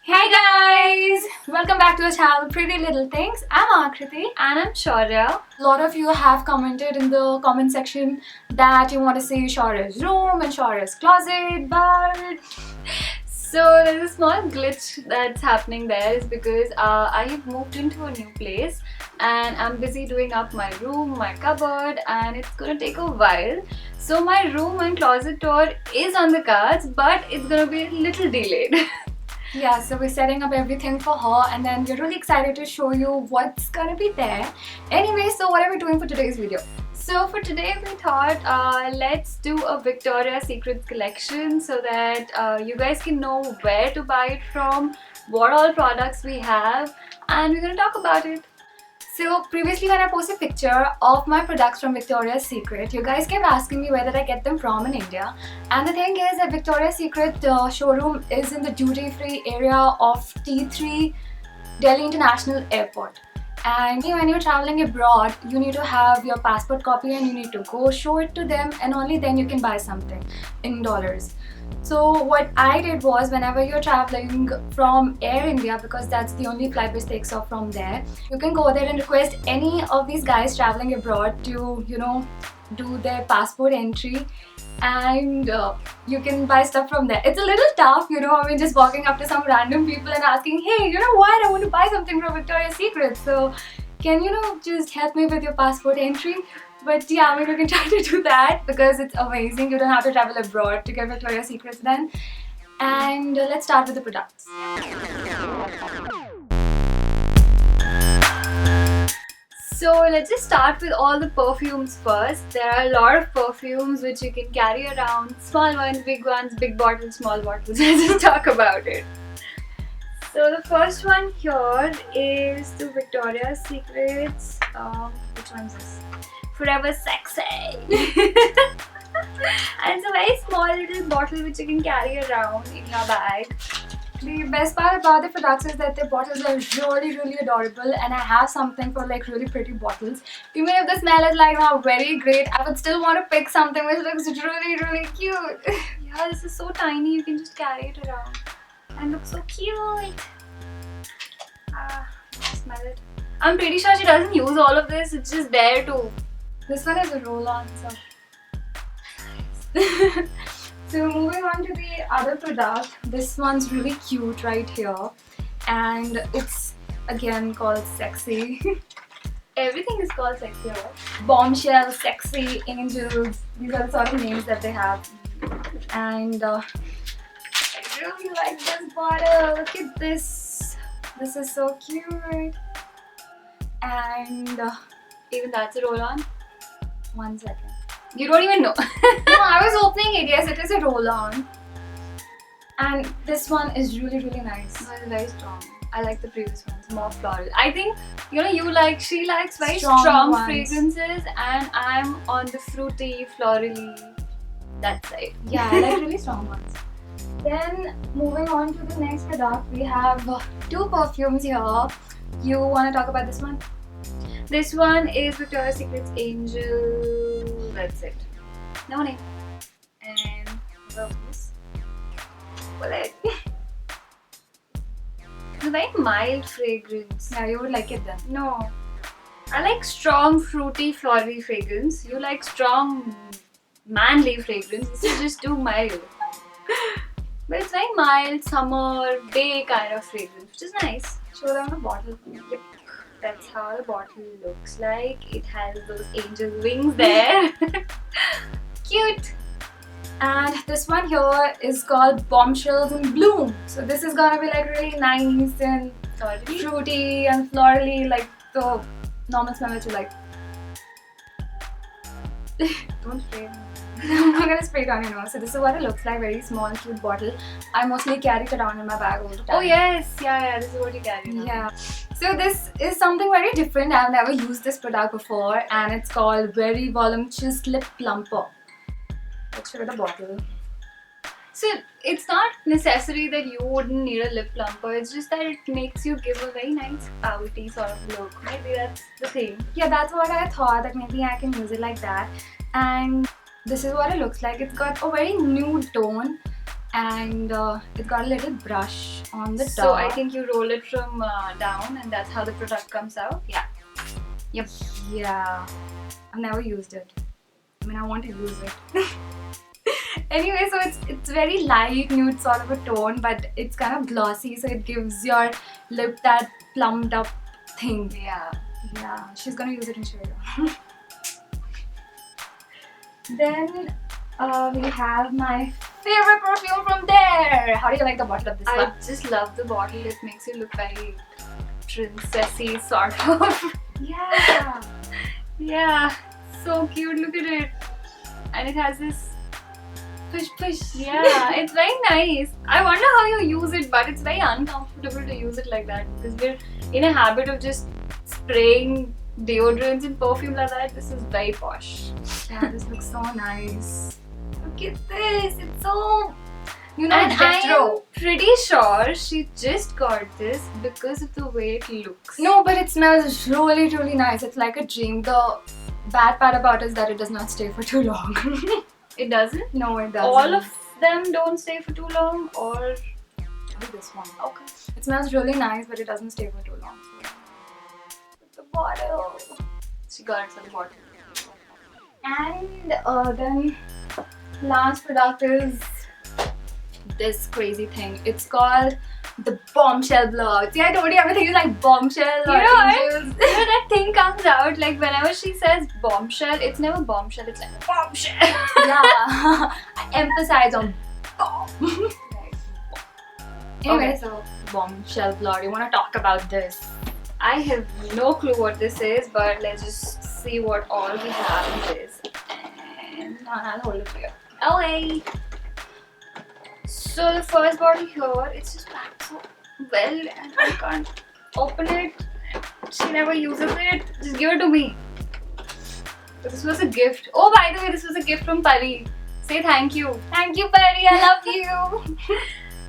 Hey guys! Welcome back to our channel Pretty Little Things. I'm Akriti. And I'm Shaurya. A lot of you have commented in the comment section that you want to see Shaurya's room and Shaurya's closet, but So there's a small glitch that's happening there is because I have moved into a new place and I'm busy doing up my room, my cupboard, and it's gonna take a while. So my room and closet tour is on the cards, but it's gonna be a little delayed. yeah, so we're setting up everything for her and then we're really excited to show you what's gonna be there. Anyway, so what are we doing for today's video? So for today we thought let's do a Victoria's Secret collection so that you guys can know where to buy it from, what all products we have, and we're gonna talk about it. So previously when I posted a picture of my products from Victoria's Secret, you guys kept asking me where did I get them from in India. And the thing is that Victoria's Secret showroom is in the duty-free area of T3 Delhi International Airport. And when you're traveling abroad, you need to have your passport copy and you need to go show it to them, and only then you can buy something in dollars. So what I did was, whenever you're traveling from Air India, because that's the only flight which takes off from there, you can go there and request any of these guys traveling abroad to, do their passport entry, and you can buy stuff from there. It's a little tough, just walking up to some random people and asking, hey, you know what, I want to buy something from Victoria's Secret, so can just help me with your passport entry? But yeah, you can try to do that because it's amazing. You don't have to travel abroad to get Victoria's Secrets then. And let's start with the products. So let's just start with all the perfumes first. There are a lot of perfumes which you can carry around. Small ones, big bottles, small bottles. Let's just talk about it. So the first one here is the Victoria's Secrets. Which one's this? Forever Sexy. And it's a very small little bottle which you can carry around in your bag. The best part about the products is that the bottles are really, really adorable, and I have something for like really pretty bottles. Even if the smell is like not very great, I would still want to pick something which looks really, really cute. Yeah, this is so tiny, you can just carry it around and look so cute. Smell it. I'm pretty sure she doesn't use all of this, it's just there to. This one is a roll-on, so. So moving on to the other product, this one's really cute right here, and it's again called Sexy. Everything is called Sexy, right? Bombshell, Sexy, Angels, these are the sort of names that they have. And I really like this bottle, look at this. This is so cute. And even that's a roll-on? 1 second. You don't even know. No, I was opening it. Yes, it is a roll-on. And this one is really, really nice. No, it's very strong. I like the previous ones, more floral. I think, she likes very Strong strong ones. fragrances, and I'm on the fruity, florally, that side. Yeah, I like really strong ones. Then, moving on to the next product, we have two perfumes here. You want to talk about this one? This one is Victoria's Secret's Angel. That's it. No name. And Rose. Bullet. It's a very mild fragrance. Yeah, you would like it then. No. I like strong, fruity, floral fragrance. You like strong, manly fragrance. This is just too mild. But it's very mild, summer, day kind of fragrance, which is nice. Show them the bottle. Yep. That's how the bottle looks like. It has those angel wings there. Cute! And this one here is called Bombshells in Bloom. So this is gonna be like really nice and fruity and florally, like the normal smell that you like. Don't spray. I'm not gonna spray it on your nose. So this is what it looks like, very small, cute bottle. I mostly carry it around in my bag all the time. Oh yes, yeah, this is what you carry now. Yeah. So this is something very different. I've never used this product before, and it's called Very Voluptuous Lip Plumper. Let's show you the bottle. So it's not necessary that you wouldn't need a lip plumper. It's just that it makes you give a very nice pouty sort of look. Maybe that's the thing. Yeah, that's what I thought, that maybe I can use it like that. And this is what it looks like. It's got a very nude tone, and it's got a little brush on the top. So I think you roll it from down, and that's how the product comes out. Yeah. Yep. Yeah. I've never used it. I mean, I want to use it. Anyway, so it's very light nude sort of a tone, but it's kind of glossy, so it gives your lip that plumped up thing. Yeah. Yeah, she's gonna use it and show you. Then we have my favorite perfume from there. How do you like the bottle of this I one? just love the bottle. It makes you look very princessy, sort of. Yeah. Yeah. So cute. Look at it. And it has this. Push. Yeah, it's very nice. I wonder how you use it, but it's very uncomfortable to use it like that because we're in a habit of just spraying deodorants and perfume like that. This is very posh. Yeah, this looks so nice. Look at this. It's so, you know, And I'm retro. pretty sure she just got this because of the way it looks. No, but it smells really, really nice. It's like a dream. The bad part about it is that it does not stay for too long. It doesn't? No, it doesn't. All of them don't stay for too long, or Only this one. okay. It smells really nice, but it doesn't stay for too long. So, the bottle. She got it for the bottle. And then last product is this crazy thing. It's called the Bombshell Blur. See, I told you everything is like bombshell or You know what? angels. You know that thing comes out like whenever she says bombshell, it's never bombshell, it's like bombshell. Yeah, I emphasize on bomb. Anyway, Okay. so Bombshell Blur. You want to talk about this? I have no clue what this is, but let's just see what all we have in this. And I'll hold it for you. away. So the first bottle here, it's just packed so well and I can't open it. She never uses it. Just give it to me. This was a gift. Oh, by the way, this was a gift from Pari. Say thank you. Thank you, Pari. I love you.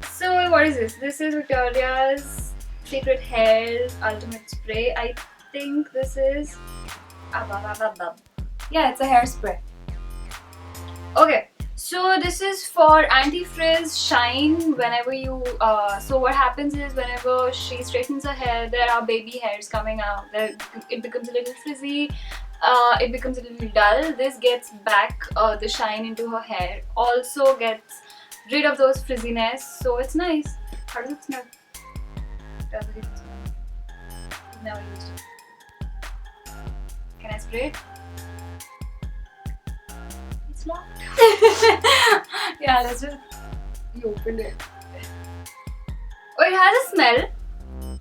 So what is this? This is Victoria's Secret Hair Ultimate Spray. I think this is... Yeah, it's a hairspray. Okay, so this is for anti-frizz shine whenever you... so what happens is whenever she straightens her hair, there are baby hairs coming out. It becomes a little frizzy. It becomes a little dull. This gets back the shine into her hair. Also gets rid of those frizziness. So it's nice. How does it smell? Does it smell? I've never used it. Can I spray it? It's locked. Yeah, let's just... You opened it. Oh, it has a smell.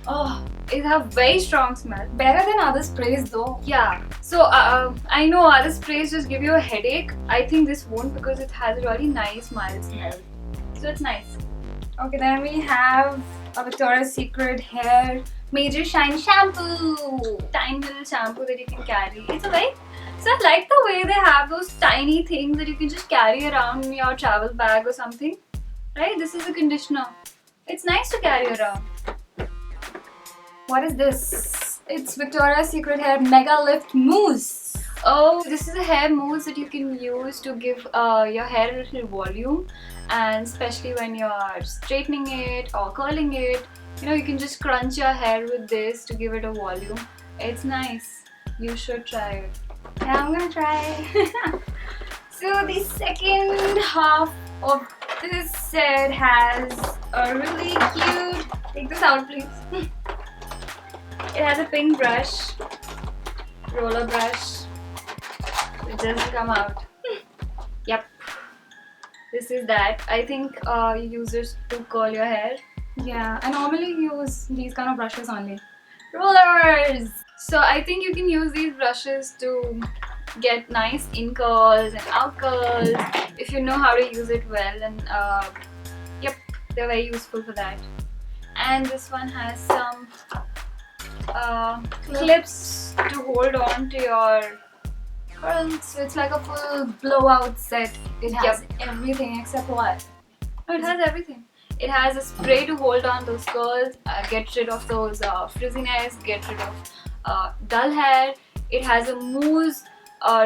Oh, it has a very strong smell. Better than other sprays though. Yeah. So I know other sprays just give you a headache. I think this won't because it has a really nice mild smell. So it's nice. Okay, then we have a Victoria's Secret Hair Major Shine Shampoo. Tiny little shampoo that you can carry. It's a very... So I like the way they have those tiny things that you can just carry around in your travel bag or something. Right? This is a conditioner. It's nice to carry around. What is this? It's Victoria's Secret Hair Mega Lift Mousse. Oh, this is a hair mousse that you can use to give your hair a little volume, and especially when you're straightening it or curling it, you know, you can just crunch your hair with this to give it a volume. It's nice. You should try it. Yeah, I'm gonna try. So the second half of this set has a really cute... Take this out, please. It has a pink brush, roller brush. It doesn't come out. Yep. This is that. I think you use this to curl your hair. Yeah, I normally use these kind of brushes only. Rollers! So I think you can use these brushes to get nice in curls and out curls if you know how to use it well, and yep, they're very useful for that. And this one has some clips to hold on to your Curls. So it's like a full blowout set. It has everything except what? No, it has everything. It has a spray to hold on those curls, get rid of those frizziness, get rid of dull hair. It has a mousse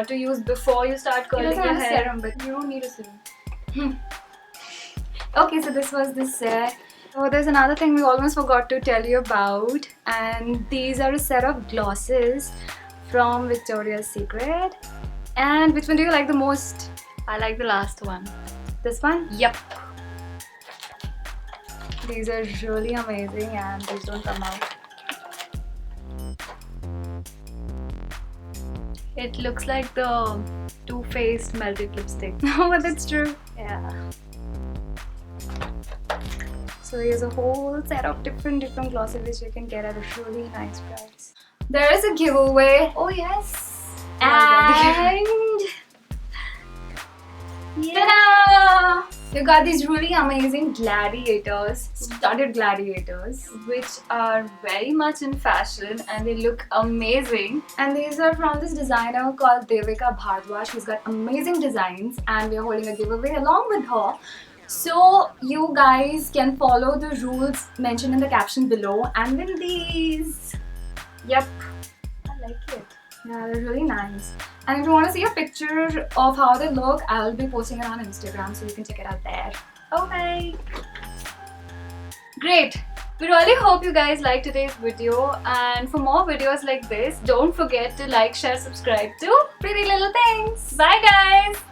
to use before you start curling It doesn't your have a hair. serum, but you don't need a serum. Okay, so this was the set. Oh, there's another thing we almost forgot to tell you about, and these are a set of glosses from Victoria's Secret. And which one do you like the most? I like the last one. This one? Yep. These are really amazing and these don't come out. It looks like the Too Faced melted lipstick. No, but that's true. Yeah. So here's a whole set of different glosses which you can get at a really nice price. There is a giveaway. Oh yes. And ta-da! You got these really amazing gladiators, studded gladiators. Which are very much in fashion and they look amazing. And these are from this designer called Devika Bhardwaj. She's got amazing designs and we're holding a giveaway along with her. So you guys can follow the rules mentioned in the caption below and win these. Yep. I like it. Yeah, they're really nice. And if you want to see a picture of how they look, I'll be posting it on Instagram so you can check it out there. Okay. Great. We really hope you guys liked today's video, and for more videos like this, don't forget to like, share, subscribe to Pretty Little Things. Bye guys!